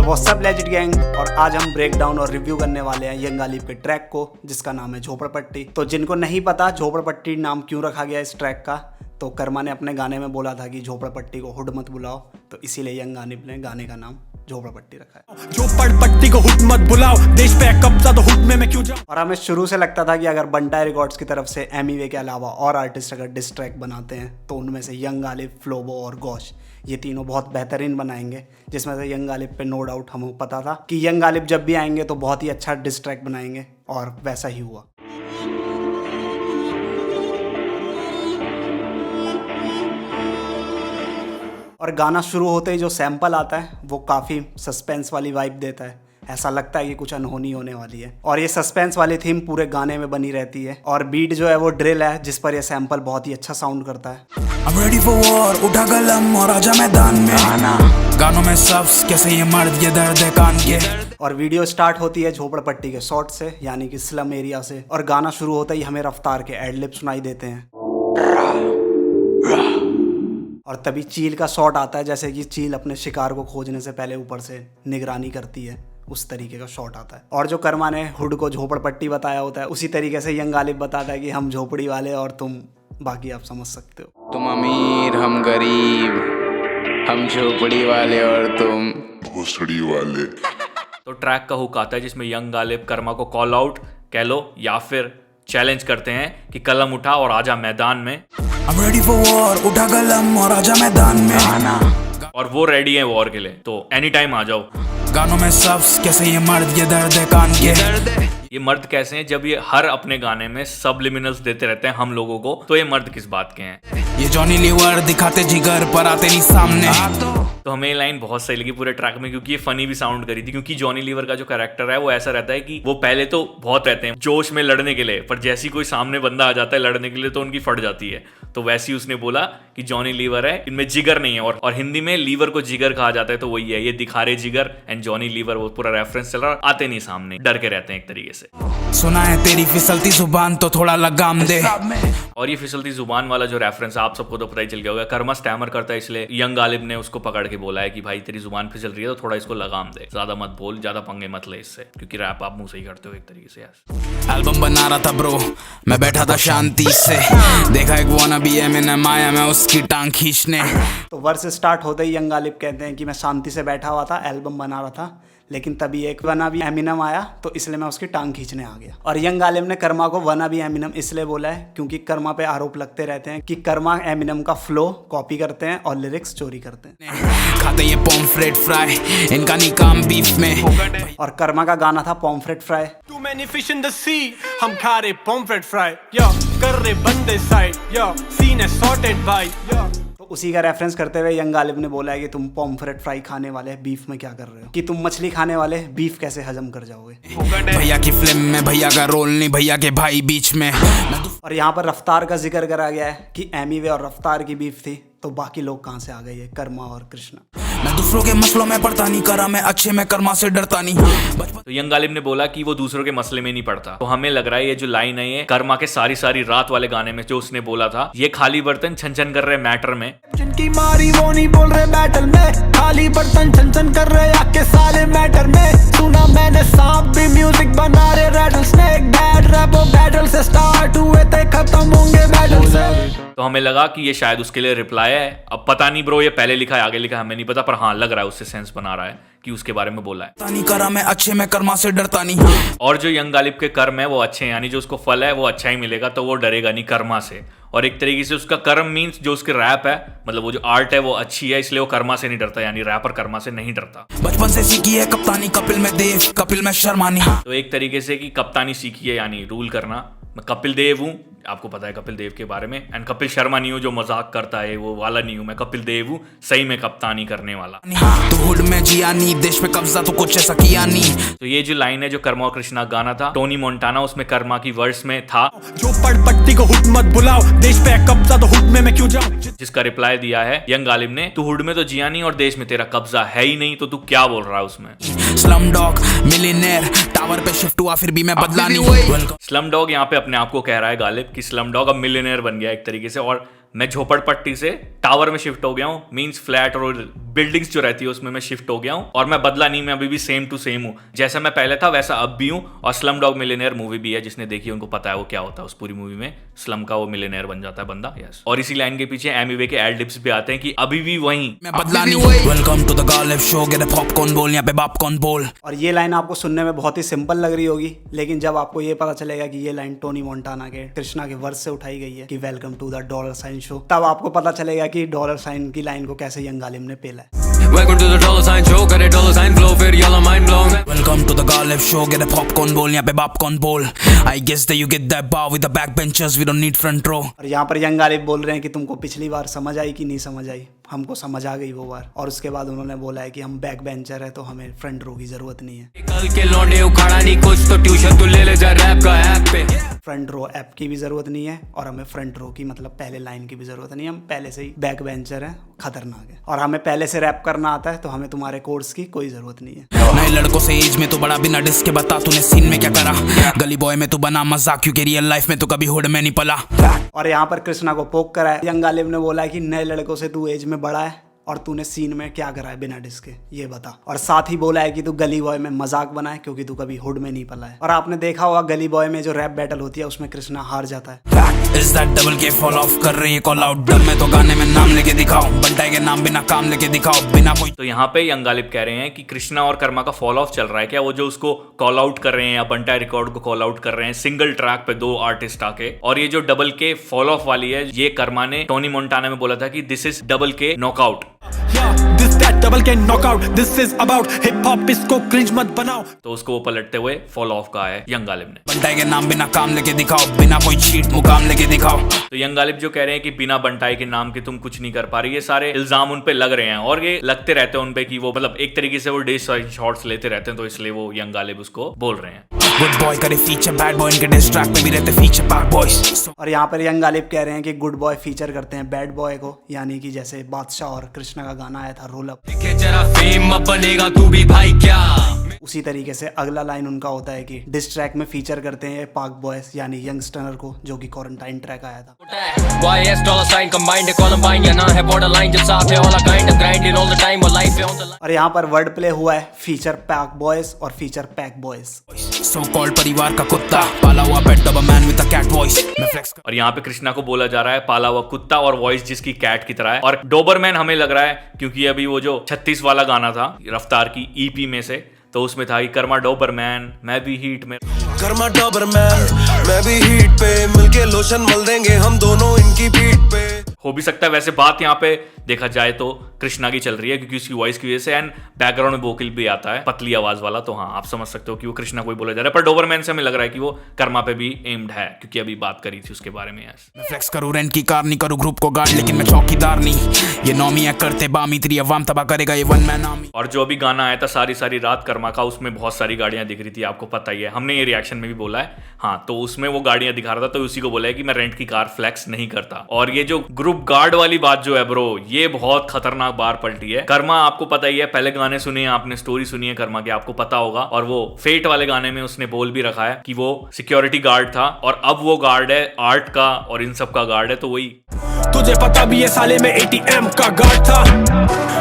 WhatsApp legend gang, और आज हम ब्रेक डाउन और रिव्यू करने वाले हैं यंग गालिब के ट्रैक को जिसका नाम है झोपड़पट्टी। तो जिनको नहीं पता झोपड़पट्टी नाम क्यों रखा गया इस ट्रैक का, तो कर्मा ने अपने गाने में बोला था कि झोपड़पट्टी को हुड मत बुलाओ, तो इसीलिए यंग गालिब ने गाने का नाम झोपड़पट्टी रखा है। झोपड़पट्टी को हुड मत बुलाओ, देश पे कब्जा तो हुड में मैं क्यों जाऊं। और हमें शुरू से लगता था कि अगर बंटाई रिकॉर्ड्स की तरफ से एमीवे के अलावा और आर्टिस्ट अगर डिस ट्रैक बनाते हैं तो उनमें से यंग गालिब, फ्लोबो और गौश ये तीनों बहुत बेहतरीन बनाएंगे, जिसमें से यंग गालिब पे नो डाउट हमें पता था कि यंग गालिब जब भी आएंगे तो बहुत ही अच्छा डिस ट्रैक बनाएंगे, और वैसा ही हुआ। और गाना शुरू होते ही जो सैंपल आता है वो काफ़ी सस्पेंस वाली वाइब देता है, ऐसा लगता है कि कुछ अनहोनी होने वाली है। और ये सस्पेंस वाली थीम पूरे गाने में बनी रहती है, और बीट जो है वो ड्रिल है जिस पर ये सैंपल बहुत ही अच्छा साउंड करता है। I'm ready for war, उठा कलम और आजा मैदान में, गानों में सब्स कैसे ये मर्द ये दर्द है कान के। और वीडियो स्टार्ट होती है झोपड़पट्टी के शॉट से, यानी कि स्लम एरिया से, और गाना शुरू होता ही हमें रफ्तार के एडलिप सुनाई देते हैं। और तभी चील का शॉट आता है, जैसे कि चील अपने शिकार को खोजने से पहले ऊपर से निगरानी करती है, उस तरीके का शॉट आता है। और जो कर्मा ने हुड को झोपड़पट्टी बताया होता है उसी तरीके से यंग गालिब बताता है कि हम झोपड़ी वाले और तुम, बाकी आप समझ सकते हो। तुम अमीर हम गरीब, हम झोपड़ी वाले और तुम भोसड़ी वाले। तो ट्रैक का हुक आता है जिसमें यंग गालिब कर्मा को कॉल आउट कह लो या फिर चैलेंज करते हैं कि कलम उठा और आजा मैदान में। I'm ready for war, उठा कलम और आजा मैदान में, और वो रेडी है वॉर के लिए, तो एनी टाइम आ जाओ। गानों में सब्स कैसे ये मर्द ये दर्द है कान के। ये मर्द कैसे हैं जब ये हर अपने गाने में सबलिमिनल्स देते रहते हैं हम लोगों को, तो ये मर्द किस बात के हैं। ये जॉनी लीवर दिखाते जिगर पर आते नहीं सामने। तो हमें ये लाइन बहुत सही लगी पूरे ट्रैक में, क्योंकि ये फनी भी साउंड करी थी। क्योंकि जॉनी लीवर का जो कैरेक्टर है वो ऐसा रहता है कि वो पहले तो बहुत रहते हैं जोश में लड़ने के लिए, पर जैसी कोई सामने बंदा आ जाता है लड़ने के लिए तो उनकी फट जाती है। तो वैसे ही उसने बोला कि जॉनी लीवर है, इनमें जिगर नहीं है, और हिंदी में लीवर को जिगर कहा जाता है, तो वही है, ये दिखा रहे जिगर एंड जॉनी लीवर, वो पूरा रेफरेंस चल रहा है। आते नहीं सामने, डर के रहते हैं एक तरीके से। सुना है तेरी फिसलती जुबान तो थोड़ा लगाम दे। और ये फिसलती जुबान वाला जो रेफरेंस आप सबको तो पता ही चल गया होगा, कर्मा स्टैमर करता है, इसलिए यंग गालिब ने उसको पकड़ के बोला है कि भाई तेरी जुबान फिसल रही है तो थोड़ा इसको लगाम दे, ज्यादा मत बोल, ज्यादा पंगे मत ले इससे, क्योंकि रैप आप मुंह से ही करते हो एक तरीके से। यार एल्बम बना रहा था ब्रो, मैं बैठा था शांति से, देखा एक वाना भी है मैंने माया में उसकी टांग खींचने। तो वर्स स्टार्ट होते ही यंग गालिब कहते हैं कि मैं शांति से बैठा हुआ था, एल्बम बना रहा था, लेकिन तभी एक वना भी एमिनम आया तो इसलिए मैं उसकी टांग खींचने आ गया। और यंग गालिब ने कर्मा को वना भी एमिनम इसलिए बोला है क्योंकि कर्मा पे आरोप लगते रहते हैं कि कर्मा एमिनम का फ्लो कॉपी करते हैं और लिरिक्स चोरी करते हैं। खाते ये पॉम्फ्रेट फ्राई, इनका नहीं काम बीफ में। और कर्मा का गाना था pomfret fry. Too many fish in the sea, हम खा रहे पॉम्फ्रेट फ्राई, यो कर रहे बंदे साइड, यो सीन है सॉर्टेड बाय, यो। तो उसी का रेफरेंस करते हुए यंग गालिब ने बोला है कि तुम पॉम्फ्रेट फ्राई खाने वाले बीफ में क्या कर रहे हो, कि तुम मछली खाने वाले बीफ कैसे हजम कर जाओगे। भैया की फिल्म में भैया का रोल नहीं, भैया के भाई बीच में। और यहाँ पर रफ्तार का जिक्र करा गया है कि एमीवे और रफ्तार की बीफ थी, तो बाकी लोग कहाँ से आ गए, ये कर्मा और कृष्णा। मैं दूसरों के मसलों में पड़ता नहीं, करा मैं अच्छे में कर्मा से डरता नहीं। तो यंग गालिब ने बोला कि वो दूसरों के मसले में नहीं पड़ता, तो हमें लग रहा है ये जो लाइन है ये कर्मा के सारी सारी रात वाले गाने में जो उसने बोला था, ये खाली बर्तन छन छन कर रहे मैटर में। जिनकी मारी वो नहीं बोल रहे बैटल में, खाली बर्तन छन छन कर रहे आके साले मैटर में। सुना मैंने सांप भी म्यूजिक बना रहे, रैटल स्नेक बैड रैपो बैटल से स्टार्ट हुए थे खत्म होंगे बैटल से। तो हमें लगा कि ये शायद उसके लिए रिप्लाई है। अब पता नहीं ब्रो ये पहले लिखा है आगे लिखा है हमें नहीं पता, पर हाँ लग रहा है उससे सेंस बना रहा है कि उसके बारे में बोला है। नहीं करा मैं अच्छे में कर्मा से डरता नहीं। और जो यंग गालिब के कर्म है वो अच्छे हैं, यानी जो उसको फल है वो अच्छा ही मिलेगा, तो वो डरेगा नहीं कर्मा से। और एक तरीके से उसका कर्म मीन्स जो उसके रैप है, मतलब वो जो आर्ट है वो अच्छी है, इसलिए वो कर्मा से नहीं डरता, यानी रैपर कर्मा से नहीं डरता। बचपन से सीखी है कप्तानी कपिल में देव, कपिल में शर्मानी। तो एक तरीके से कि कप्तानी सीखी है, यानी रूल करना। मैं कपिल देव हूँ, आपको पता है कपिल देव के बारे में, एंड कपिल शर्मा नहीं हूँ जो मजाक करता है वो वाला नहीं हूँ, मैं कपिल देव हूँ सही में कप्तानी करने वाला। तो हुड में जिया नहीं, देश पे कब्जा तो कुछ ऐसा किया नहीं। तो ये जो लाइन है जो कर्मा और कृष्णा गाना था टोनी मोंटाना, उसमें कर्मा की वर्स में था झोपड़पट्टी को हुड मत बुलाओ, देश पे कब्जा तो हुड में मैं क्यों जाऊं। जिसका रिप्लाई दिया है यंग गालिब ने, तू हुड में तो जिया नहीं और देश में तेरा कब्जा है ही नहीं, तो तू क्या बोल रहा है उसमें। स्लम डॉग मिलियनेयर टावर पे शिफ्ट हुआ फिर भी मैं बदला नहीं। स्लम डॉग यहाँ पे अपने आप को कह रहा है गालिब कि स्लम डॉग अब मिलियनेयर बन गया एक तरीके से, और मैं झोपड़पट्टी से टावर में शिफ्ट हो गया हूँ, मींस फ्लैट और बिल्डिंग्स जो रहती है उसमें मैं शिफ्ट हो गया हूँ और मैं बदला नहीं, मैं अभी भी सेम टू सेम हूँ, जैसा मैं पहले था वैसा अब भी हूँ। और स्लम डॉग मिलियनेयर मूवी भी है, जिसने देखी उनको पता है वो क्या होता है। उस पूरी मूवी में स्लम का वो मिलियनेयर बन जाता है बंदा। यस, और इसी लाइन के पीछे एमिवे के एड लिप्स भी आते हैं कि अभी भी वहीं मैं बदला नहीं। Welcome to the Ghalib show, get a popcorn बोल, यहाँ पे पॉपकॉर्न बोल। और ये लाइन आपको सुनने में बहुत ही सिंपल लग रही होगी, लेकिन जब आपको ये पता चलेगा कि ये लाइन टोनी मोंटाना के कृष्णा के वर्स से उठाई गई है कि welcome to the dollar sign show, तब आपको पता चलेगा कि डॉलर साइन की लाइन को कैसे यंग गालिब ने पेला है। Welcome to the dollar sign show, करे dollar sign flow, फिर yellow mind blown. Welcome to the Galib show, get a popcorn bowl, यहाँ पे popcorn bowl. I guess that you get that bar with the backbenchers, we don't need front row. और यहाँ पर young Ghalib बोल रहे हैं कि तुमको पिछली बार समझ आई कि नहीं समझ आई, हमको समझ आ गई वो बार। और उसके बाद उन्होंने बोला है कि हम बैक बेंचर है तो हमें फ्रंट रो की जरूरत नहीं है। कल के लौंडे उखाड़ा नहीं कुछ तो ट्यूशन तू ले ले जा रैप का ऐप पे। फ्रंट रो ऐप की भी जरूरत नहीं है और हमें फ्रंट रो की मतलब पहले लाइन की भी जरूरत नहीं है। हम पहले से ही बैक बेंचर हैं, खतरनाक है, और हमें पहले से रैप करना आता है तो हमें तुम्हारे कोर्स की कोई जरूरत नहीं है। नए लड़कों से एज में तो बड़ा, बिना डिस्क के बता तूने सीन में क्या करा। गली बॉय में तू बना मजाक, क्योंकि रियल लाइफ में तो कभी हुड में नहीं पला। और यहाँ पर कृष्णा को पोक करा है। यंग गालिब ने बोला है कि नए लड़कों से तू एज में बड़ा है और तूने सीन में क्या करा है बिना डिस्क के, ये बता। और साथ ही बोला है कि तू गली बॉय में मजाक बना है क्योंकि तू कभी हुड में नहीं पला है। और आपने देखा होगा गली बॉय में जो रैप बैटल होती है उसमें कृष्णा हार जाता है। Is that double K fall off कर रही है कॉल आउट, डब में तो गाने में नाम लेके दिखाओ, बंटाई के नाम बिना काम लेके दिखाओ, बिना कोई। तो यहाँ पे यंग गालिब कह रहे हैं कि कृष्णा और कर्मा का फॉल ऑफ चल रहा है क्या, वो जो उसको कॉल आउट कर रहे हैं या बंटाई रिकॉर्ड को कॉल आउट कर रहे हैं सिंगल ट्रैक पे 2 आर्टिस्ट आके। और ये जो डबल के फॉल ऑफ वाली है ये कर्मा ने टोनी मोंटाना में बोला था कि दिस इज डबल के knockout. This that double K knockout, this is about hip hop, इसको cringe मत बनाओ। तो उसको वो पलटते हुए फॉल ऑफ कहा है यंग गालिब ने। बंटाई के नाम बिना काम लेके दिखाओ, बिना कोई चीट मुकाम लेके दिखाओ। तो यंग गालिब जो कह रहे हैं कि बिना बंटाई के नाम के तुम कुछ नहीं कर पा रही, ये सारे इल्जाम उन पे लग रहे हैं और ये लगते रहते हैं उन पे कि वो मतलब एक तरीके से वो डिस शॉट्स लेते रहते हैं, तो इसलिए वो यंग गालिब उसको बोल रहे हैं। गुड बॉय करे फीचर, बैड बॉय इनके डिस ट्रैक पे भी रहते फीचर पार्क बॉयज। और यहाँ पर यंग गालिब कह रहे हैं कि गुड बॉय फीचर करते हैं बैड बॉय को, यानी कि जैसे बादशाह और कृष्णा का गाना आया था रोल अप, जरा फेम मत बनेगा तू भी भाई क्या। उसी तरीके से अगला लाइन उनका होता है कि डिस ट्रैक में फीचर करते हैं पार्क बॉयज यानी यंगस्टर को, जो कि क्वारंटाइन ट्रैक आया था। YS dollar sign combined Columbine या ना है borderline जब साथ है all I kind of grinding all the time और life है on the line। और यहाँ पर वर्ड प्ले हुआ है फीचर पैक बॉयज और feature pack boys. So called परिवार का कुत्ता, पाला हुआ pet the man with a cat voice. मैं फ्लेक्स और यहाँ पे कृष्णा को बोला जा रहा है पाला हुआ कुत्ता और वॉइस जिसकी कैट की तरह है। और डोबरमैन हमें लग रहा है क्योंकि अभी वो जो 36 वाला गाना था रफ्तार की EP में से, तो उसमें था कि कर्मा डोबरमैन मैं भी हीट में। कर्मा डोबरमैन मैं भी हीट पे, मिलके लोशन मल देंगे हम दोनों इनकी पीठ पे। हो भी सकता है वैसे बात यहाँ पे देखा जाए तो कृष्णा की चल रही है क्योंकि उसकी वॉइस की वजह से, एंड बैकग्राउंड में वोकल भी आता है पतली आवाज वाला, तो हाँ आप समझ सकते हो कि वो कृष्णा को ही बोला जा रहा है। पर डोबरमैन से हमें लग रहा है कि वो कर्मा पे भी एम्ड है क्योंकि अभी बात करी थी उसके बारे में। मैं फ्लेक्स करूं रेंट की कार, नहीं करूं ग्रुप को गार्ड, लेकिन मैं चौकीदार नहीं। ये नौमियां करते बामी, तेरी अवाम तबाह करेगा ये वन मैन आर्मी। और जो अभी गाना आया था सारी सारी रात कर्मा का, उसमें बहुत सारी गाड़ियां दिख रही थी, आपको पता ही है, हमने ये रिएक्शन में भी बोला है। हाँ, तो उसमें वो गाड़ियां दिखा रहा था तो उसी को बोला है कि मैं रेंट की कार फ्लेक्स नहीं करता। और ये जो ग्रुप गार्ड वाली बात जो है ब्रो, ये बहुत खतरनाक बार पलटी है। कर्मा आपको पता ही है, पहले गाने सुनिए आपने, स्टोरी सुनिए कर्मा की, आपको पता होगा। और वो फेट वाले गाने में उसने बोल भी रखा है कि वो सिक्योरिटी गार्ड था और अब वो गार्ड है आर्ट का और इन सब का गार्ड है। तो वही तुझे पता भी है साले में ATM का गार्ड था,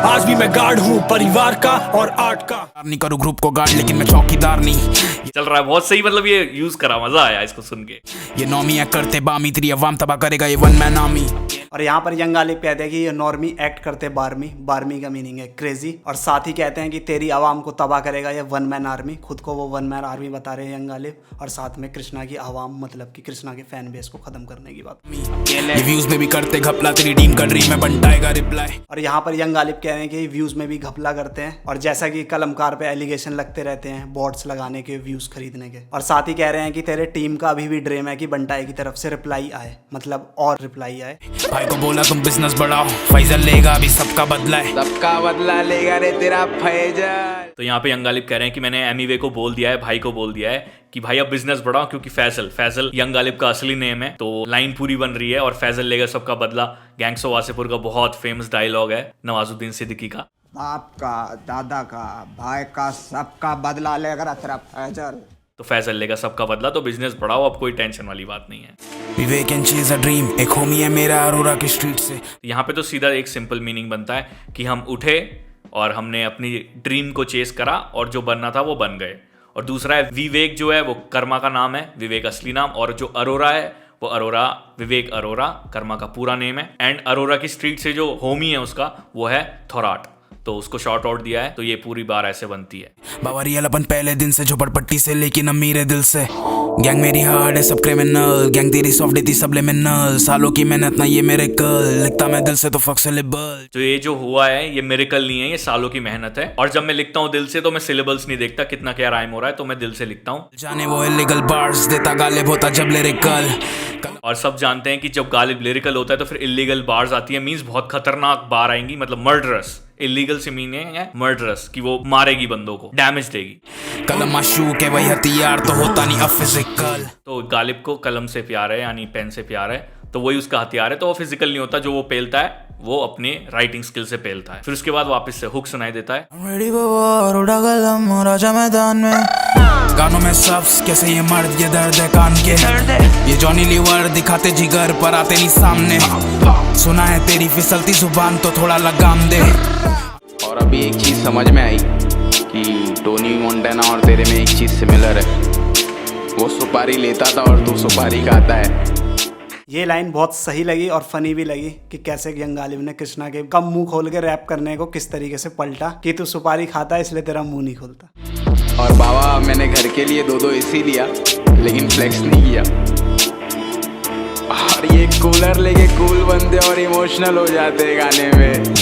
आज भी मैं गार्ड हूँ परिवार का और आर्ट का। नहीं करूं ग्रुप को गार्ड, लेकिन मैं चौकीदार नहीं। चल रहा है बहुत सही, मतलब ये यूज करा, मजा आया इसको सुन के। ये नौमियां करते बामी, तेरी अवाम तबाह करेगा ये वन मैन आर्मी। और यहाँ पर यंग गालिब कहते हैं कि ये नॉर्मी एक्ट करते बारमी, बारमी का मीनिंग है क्रेजी, और साथ ही कहते हैं कि तेरी आवाम को तबाह करेगा ये वन मैन आर्मी। खुद को वो वन मैन आर्मी बता रहे हैं यंग गालिब, और साथ में कृष्णा की आवाम मतलब कि कृष्णा के फैन बेस को खत्म करने की बात। ये व्यूज में भी करते घपला, तेरी टीम कर रही मैं बंटाएगा रिप्लाई। और यहाँ पर यंग गालिब कह रहे हैं कि व्यूज में भी घपला करते हैं, और जैसा कि कलमकार पे एलिगेशन लगते रहते हैं बॉट्स लगाने के, व्यूज खरीदने के। और साथ ही कह रहे हैं कि तेरे टीम का अभी भी ड्रीम है कि बंटाई की तरफ से रिप्लाई आए, मतलब और रिप्लाई आए। भाई को बोला तुम बिजनेस बढ़ाओ, फैजल लेगा अभी सबका बदला है, सबका बदला लेगा रे तेरा फैजल। तो यहाँ पे यंग गालिब कह रहे हैं कि मैंने एमीवे को बोल दिया है, भाई को बोल दिया है कि भाई अब बिजनेस बढ़ाओ, क्योंकि फैजल यंग गालिब का असली नेम है। तो लाइन पूरी बन रही है और फैजल लेगा सबका बदला गैंग्स ऑफ वासेपुर का बहुत फेमस डायलॉग है नवाजुद्दीन सिद्दीकी का। बाप का, दादा का, भाई का, सबका बदला लेगा तेरा फैजल। तो फैजल लेगा सबका बदला, तो बिजनेस बढ़ाओ, अब कोई टेंशन वाली बात नहीं है। विवेक एंड चेज अ ड्रीम, एक होमी है मेरा अरोरा की स्ट्रीट से। यहाँ पे तो सीधा एक सिंपल मीनिंग बनता है कि हम उठे, और हमने अपनी ड्रीम को चेस करा और जो बनना था वो बन गए। और दूसरा है विवेक, जो है वो कर्मा का नाम है, विवेक असली नाम। और जो अरोरा है वो अरोरा, विवेक अरोरा कर्मा का पूरा नेम है। एंड अरोरा की स्ट्रीट से जो होमी है उसका वो है थोराट, तो उसको शॉर्ट आउट दिया है। तो ये पूरी बार ऐसे बनती है। बाबा रियल अपन पहले दिन से झोपड़पट्टी से लेकिन अमीर है दिल से। गैंग मेरी हार्ड है सब क्रिमिनल, गैंग तेरी सॉफ्ट देती सबलिमिनल। सालों की मेहनत ना ये मेरे कल, लिखता मैं दिल से तो फक सिलेबल। तो ये जो हुआ है ये मिरेकल नहीं है, ये सालों की मेहनत है। और जब मैं लिखता हूँ दिल से तो मैं सिलेबल्स नहीं देखता कितना क्या राइम हो रहा है, तो मैं दिल से लिखता हूँ। जाने वो इलीगल बार्स देता गालिब होता जब लिरिकल। और सब जानते हैं कि जब गालिब लिरिकल होता है तो फिर इलीगल बार्स आती है, मींस बहुत खतरनाक बार आएंगी, मतलब मर्डरस। इलीगल से मीनिंग है मर्डरस, कि वो मारेगी बंदों को, डैमेज देगी। कलम माशूक है वही हथियार तो होता नहीं अब फिजिकल। तो गालिब को कलम से प्यार है, यानी पेन से प्यार है, तो वही उसका हथियार है। तो वो फिजिकल नहीं होता, जो वो पेलता है वो अपने राइटिंग स्किल से पेलता है। फिर उसके बाद वापस से हुक सुनाई देता है। रेडी बाबा उड़ा कलम राजा मैदान में, गानों में सब्स कैसे ये मर्द ये दर्द है कान के। ये जॉनी लीवर दिखाते जिगर पर आते नहीं सामने। सुना है तेरी फिसलती जुबान तो थोड़ा लगाम दे। और अभी एक चीज़ समझ में आई कि टोनी मोंटाना और तेरे में एक चीज़ सिमिलर है, वो सुपारी लेता था और तू सुपारी खाता है। ये लाइन बहुत सही लगी और फनी भी लगी कि कैसे यंग गालिब ने कृष्णा के कम मुंह खोल के रैप करने को किस तरीके से पलटा कि तू सुपारी खाता है इसलिए तेरा मुंह नहीं खोलता। और बाबा मैंने घर के लिए 2-2 AC लिया लेकिन फ्लेक्स नहीं किया। और ये कूलर लेके कूल बनते और इमोशनल हो जाते हैं गाने में।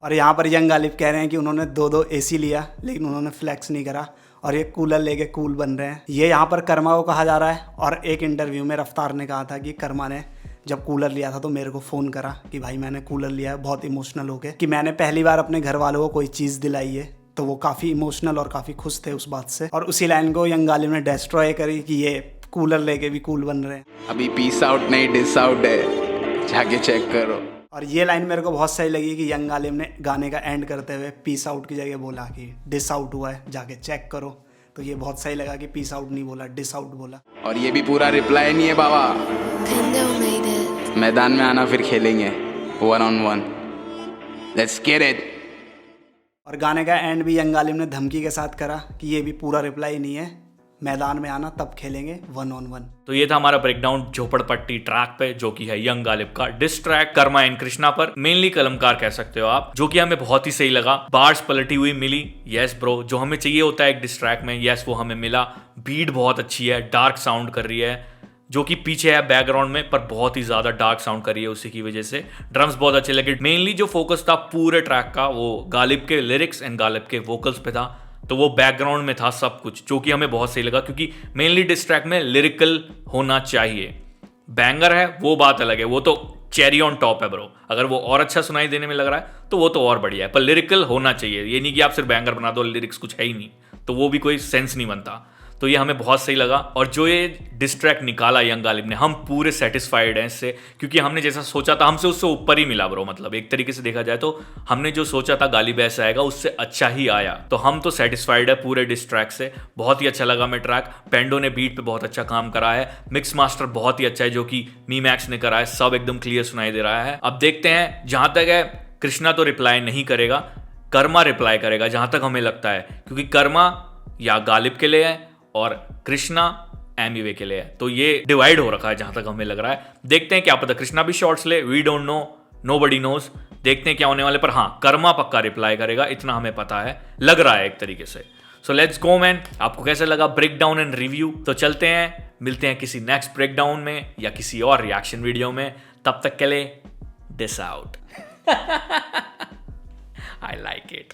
और यहाँ पर यंग गालिब कह रहे हैं कि उन्होंने 2-2 AC लिया लेकिन उन्होंने फ्लेक्स नहीं करा और ये कूलर लेके कूल बन रहे हैं। ये यहाँ पर कर्मा को कहा जा रहा है। और एक इंटरव्यू में रफ्तार ने कहा था कि कर्मा ने जब कूलर लिया था तो मेरे को फ़ोन करा कि भाई मैंने कूलर लिया है, बहुत इमोशनल हो गए कि मैंने पहली बार अपने घर वालों को कोई चीज़ दिलाई है। तो वो काफ़ी इमोशनल और काफ़ी खुश थे उस बात से। और उसी लाइन को यंग गालिब ने डिस्ट्रॉय करी कि ये कूलर लेके भी कूल बन रहे हैं। अभी पीस आउट नहीं डिस आउट है, जाके चेक करो। और ये लाइन मेरे को बहुत सही लगी कि यंग गालिब ने गाने का एंड करते हुए पीस आउट की जगह बोला कि डिस आउट हुआ है, जाके चेक करो। तो ये बहुत सही लगा कि पीस आउट नहीं बोला, डिस आउट बोला। और ये भी पूरा रिप्लाई नहीं है बाबा। मैदान में आना फिर खेलेंगे 1-on-1, लेट्स गेट इट। और गाने का एंड भी यंग गालिब ने धमकी के साथ करा कि ये भी पूरा रिप्लाई नहीं है, मैदान में आना तब खेलेंगे 1-on-1। तो ये था हमारा ब्रेकडाउन झोपड़पट्टी ट्रैक पे, जो कि है यंग गालिब का diss track Karma and Krishna पर। मेनली कलमकार कह सकते हो आप, जो कि हमें बहुत ही सही लगा। बार्स पलटी हुई मिली, यस ब्रो, जो हमें चाहिए होता है एक डिस ट्रैक में, यस वो हमें मिला। बीट बहुत अच्छी है, डार्क साउंड कर रही है, जो कि पीछे है बैकग्राउंड में पर बहुत ही ज्यादा डार्क साउंड कर रही है, उसी की वजह से ड्रम्स बहुत अच्छे लगे। मेनली जो फोकस था पूरे ट्रैक का वो गालिब के लिरिक्स एंड गालिब के वोकल्स पे था, तो वो बैकग्राउंड में था सब कुछ, जो कि हमें बहुत सही लगा। क्योंकि मेनली डिस ट्रैक में लिरिकल होना चाहिए। बैंगर है वो बात अलग है, वो तो चेरी ऑन टॉप है ब्रो। अगर वो और अच्छा सुनाई देने में लग रहा है तो वो तो और बढ़िया है, पर लिरिकल होना चाहिए। ये नहीं कि आप सिर्फ बैंगर बना दो, लिरिक्स कुछ है ही नहीं, तो वो भी कोई सेंस नहीं बनता। तो ये हमें बहुत सही लगा। और जो ये डिस ट्रैक निकाला यंग गालिब ने, हम पूरे सेटिस्फाइड हैं इससे, क्योंकि हमने जैसा सोचा था हमसे उससे ऊपर ही मिला ब्रो। मतलब एक तरीके से देखा जाए तो हमने जो सोचा था गालिब ऐसा आएगा, उससे अच्छा ही आया। तो हम तो सेटिस्फाइड है पूरे डिस ट्रैक से। बहुत ही अच्छा लगा हमें ट्रैक। पेंडो ने बीट पे बहुत अच्छा काम करा है, मिक्स मास्टर बहुत ही अच्छा है जो कि मी मैक्स ने करा है, सब एकदम क्लियर सुनाई दे रहा है। अब देखते हैं, जहां तक है कृष्णा तो रिप्लाई नहीं करेगा, कर्मा रिप्लाई करेगा जहां तक हमें लगता है, क्योंकि कर्मा या गालिब के लिए है और कृष्णा एमिवे के लिए है। तो ये डिवाइड हो रखा है जहां तक हमें लग रहा है। देखते हैं, क्या पता कृष्णा भी शॉर्ट्स ले, we don't know, nobody knows. देखते हैं क्या होने वाले, पर हाँ कर्मा पक्का रिप्लाई करेगा, इतना हमें पता है, लग रहा है एक तरीके से। So let's go man. आपको कैसा लगा ब्रेक डाउन एंड रिव्यू? तो चलते हैं, मिलते हैं किसी नेक्स्ट ब्रेक डाउन में या किसी और रिएक्शन वीडियो में। तब तक के लिए डिस आउट। I like it.